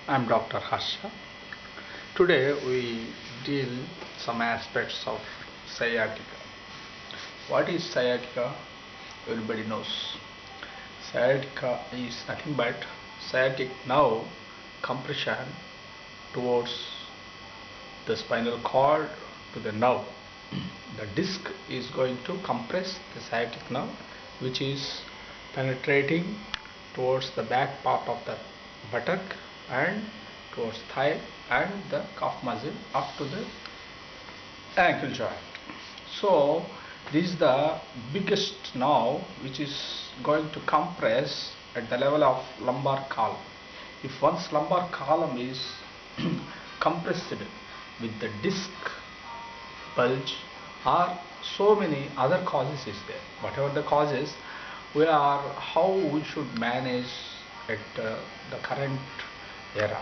I'm Dr. Harsha. Today we deal some aspects of sciatica. What is sciatica? Everybody knows. Sciatica is nothing but sciatic nerve compression towards the spinal cord to the nerve. The disc is going to compress the sciatic nerve, which is penetrating towards the back part of the buttock and towards thigh and the calf muscle up to the ankle joint. So this is the biggest nerve which is going to compress at the level of lumbar column. If one's lumbar column is compressed with the disc bulge or so many other causes is there, whatever the causes, we are how we should manage at the current era,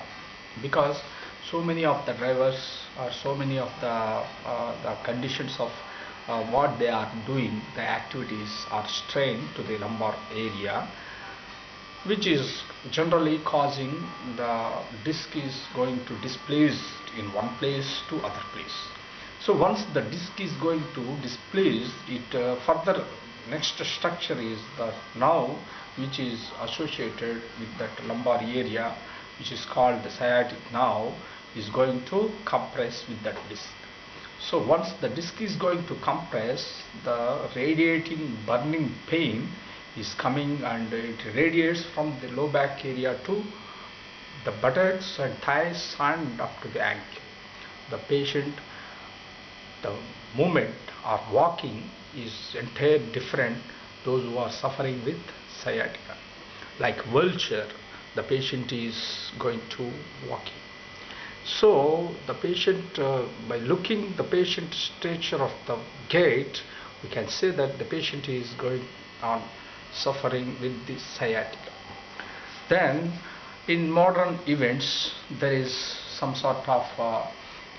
because so many of the drivers or so many of the conditions of what they are doing, the activities are strained to the lumbar area, which is generally causing the disc is going to displace in one place to other place. So once the disc is going to displace it, further next structure is the nerve which is associated with that lumbar area, which is called the sciatic nerve, is going to compress with that disc. So once the disc is going to compress, the radiating burning pain is coming and it radiates from the low back area to the buttocks and thighs and up to the ankle. The patient, the movement or walking is entirely different. Those who are suffering with sciatica, like wheelchair, the patient is going to walking. So the patient, by looking the patient stature of the gait, we can say that the patient is going on suffering with the sciatica. Then in modern events there is some sort of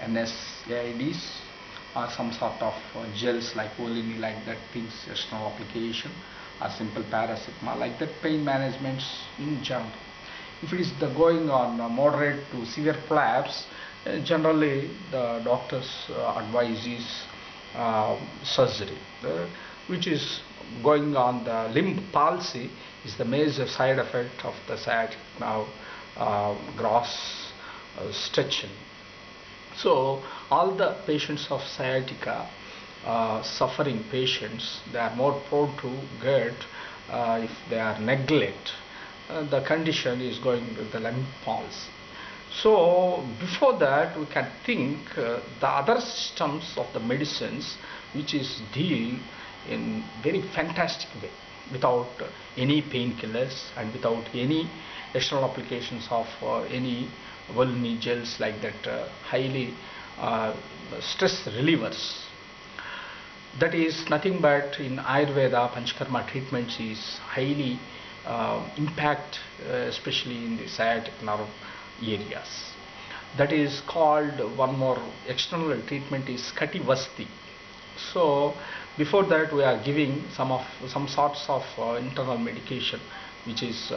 NSAIDs or some sort of gels like Volini, like that things, external application, or simple paracetamol, like that pain managements in general. If it is the going on moderate to severe collapse, generally the doctors advise is surgery, which is going on the limb palsy is the major side effect of the sciatic nerve gross stretching. So all the patients of sciatica, suffering patients, they are more prone to get, if they are neglect, the condition is going with the limb palsy. So before that we can think the other systems of the medicines which is deal in very fantastic way, without any painkillers and without any external applications of any Volini gels, like that highly stress relievers. That is nothing but in Ayurveda Panchakarma treatments is highly impact, especially in the sciatic nerve areas. That is called, one more external treatment is Kativasti. So before that we are giving some sorts of internal medication which is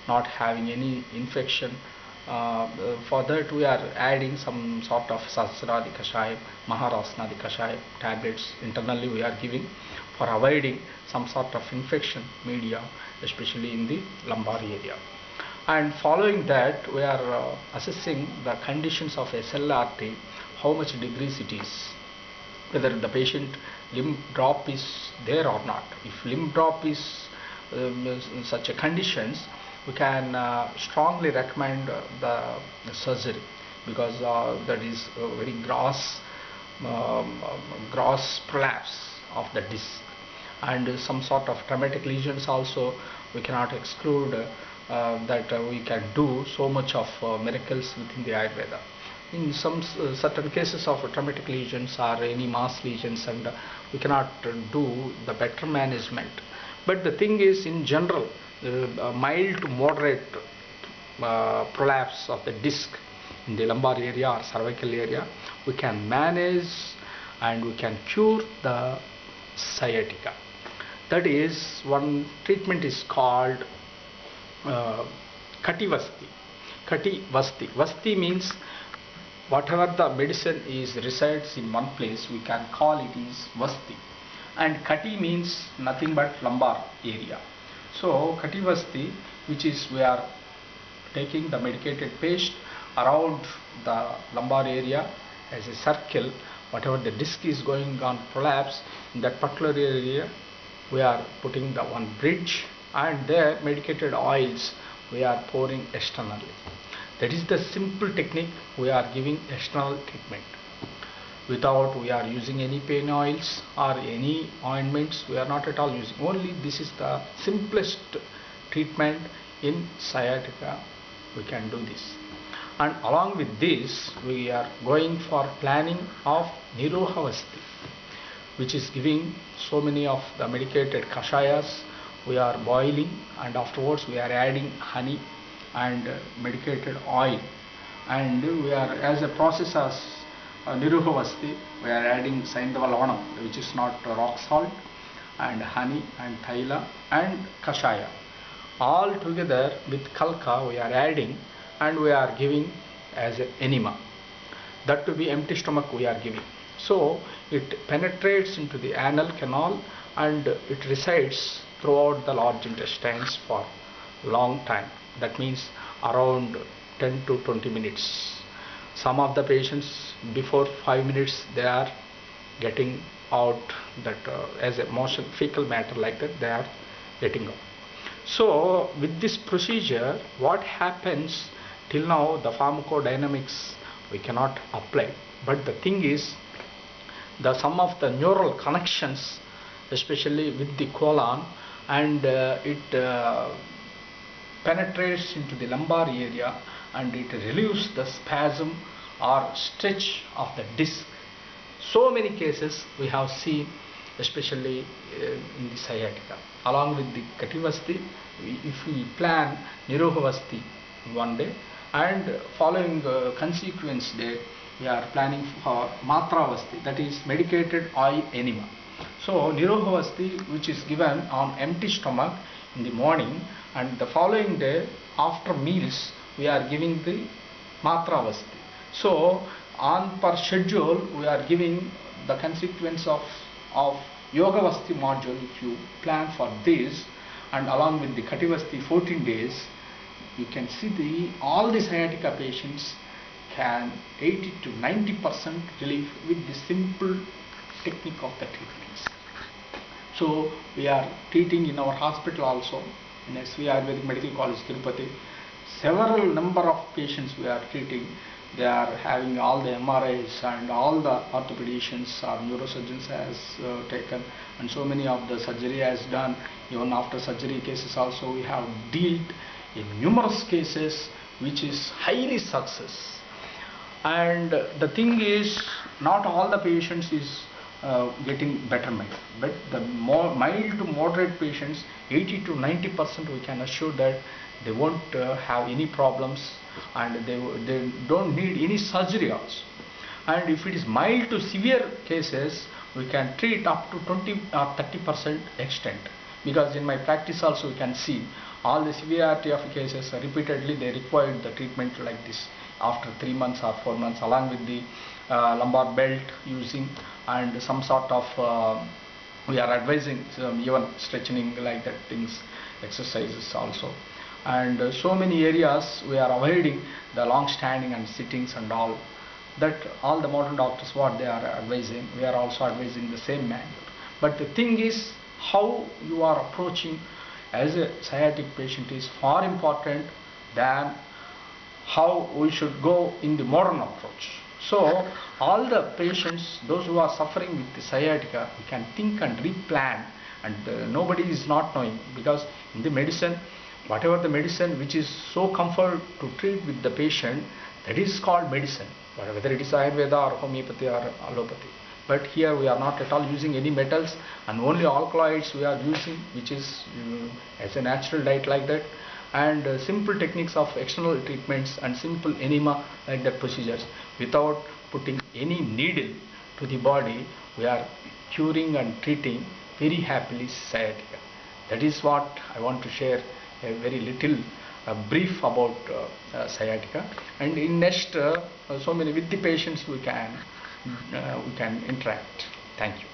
not having any infection. For that we are adding some sort of Sahasradi Kashayam, Maharasnadi Kashayam tablets internally we are giving for avoiding some sort of infection media, especially in the lumbar area. And following that we are assessing the conditions of SLRT, how much degrees it is, whether the patient limb drop is there or not. If limb drop is in such a conditions, we can strongly recommend the surgery, because that is very gross prolapse of the disc, and some sort of traumatic lesions also we cannot exclude that we can do so much of miracles within the Ayurveda. In some certain cases of traumatic lesions or any mass lesions, and we cannot do the better management. But the thing is, in general, mild to moderate prolapse of the disc in the lumbar area or cervical area, we can manage and we can cure the sciatica. That is, one treatment is called Kativasti. Kati Vasti. Vasti means whatever the medicine is resides in one place, we can call it is Vasti. And Kati means nothing but lumbar area. So Kati Vasti, which is we are taking the medicated paste around the lumbar area as a circle, whatever the disc is going on prolapse, in that particular area we are putting the one bridge, and there medicated oils we are pouring externally. That is the simple technique we are giving external treatment. Without we are using any pain oils or any ointments, we are not at all using. Only this is the simplest treatment in sciatica. We can do this. And along with this, we are going for planning of Nirohavasti, which is giving so many of the medicated kashayas. We are boiling, and afterwards we are adding honey and medicated oil, and we are, as a process as Niruhavasti, we are adding Saindava Lavanam, which is not rock salt, and honey and thaila and kashaya. All together with kalka we are adding, and we are giving as an enema. That to be empty stomach we are giving. So it penetrates into the anal canal and it resides throughout the large intestines for long time. That means around 10 to 20 minutes. Some of the patients before 5 minutes they are getting out that as a motion fecal matter like that they are getting out. So with this procedure what happens, till now the pharmacodynamics we cannot apply, but the thing is the some of the neural connections especially with the colon, and it penetrates into the lumbar area and it relieves the spasm or stretch of the disc. So many cases we have seen, especially in the sciatica. Along with the Kativasti, if we plan Nirohavasti one day, and following consequence day we are planning for Matravasti, that is medicated oil enema. So Nirohavasti, which is given on empty stomach in the morning, and the following day after meals we are giving the Matravasti. So on per schedule we are giving the consequence of Yogavasti module if you plan for this, and along with the Kativasti 14 days you can see the all the sciatica patients can 80 to 90% relief with the simple technique of the treatments. So we are treating in our hospital also in SV Ayurvedic Medical College Tirupati. Several number of patients we are treating. They are having all the MRIs and all the orthopedicians or neurosurgeons has taken, and so many of the surgery has done. Even after surgery cases also we have dealt in numerous cases which is highly success. And the thing is, not all the patients is getting betterment, but the more mild to moderate patients, 80 to 90% we can assure that they won't have any problems, and they don't need any surgery also. And if it is mild to severe cases, we can treat up to 20 or 30% extent, because in my practice also we can see all the severity of cases repeatedly they required the treatment like this after 3 months or 4 months, along with the lumbar belt using and some sort of we are advising even stretching like that things, exercises also. And so many areas we are avoiding the long standing and sittings and all that. All the modern doctors what they are advising, we are also advising the same manner. But the thing is, how you are approaching as a sciatic patient is far important than how we should go in the modern approach. So all the patients, those who are suffering with the sciatica, we can think and replan, and nobody is not knowing, because in the medicine, whatever the medicine which is so comfort to treat with the patient, that is called medicine, whether it is Ayurveda or homeopathy or allopathy. But here we are not at all using any metals, and only alkaloids we are using, which is as a natural diet like that, and simple techniques of external treatments and simple enema like that procedures. Without putting any needle to the body, we are curing and treating very happily sciatica. That is what I want to share, a very little a brief about sciatica, and in next so many with the patients we can interact. Thank you.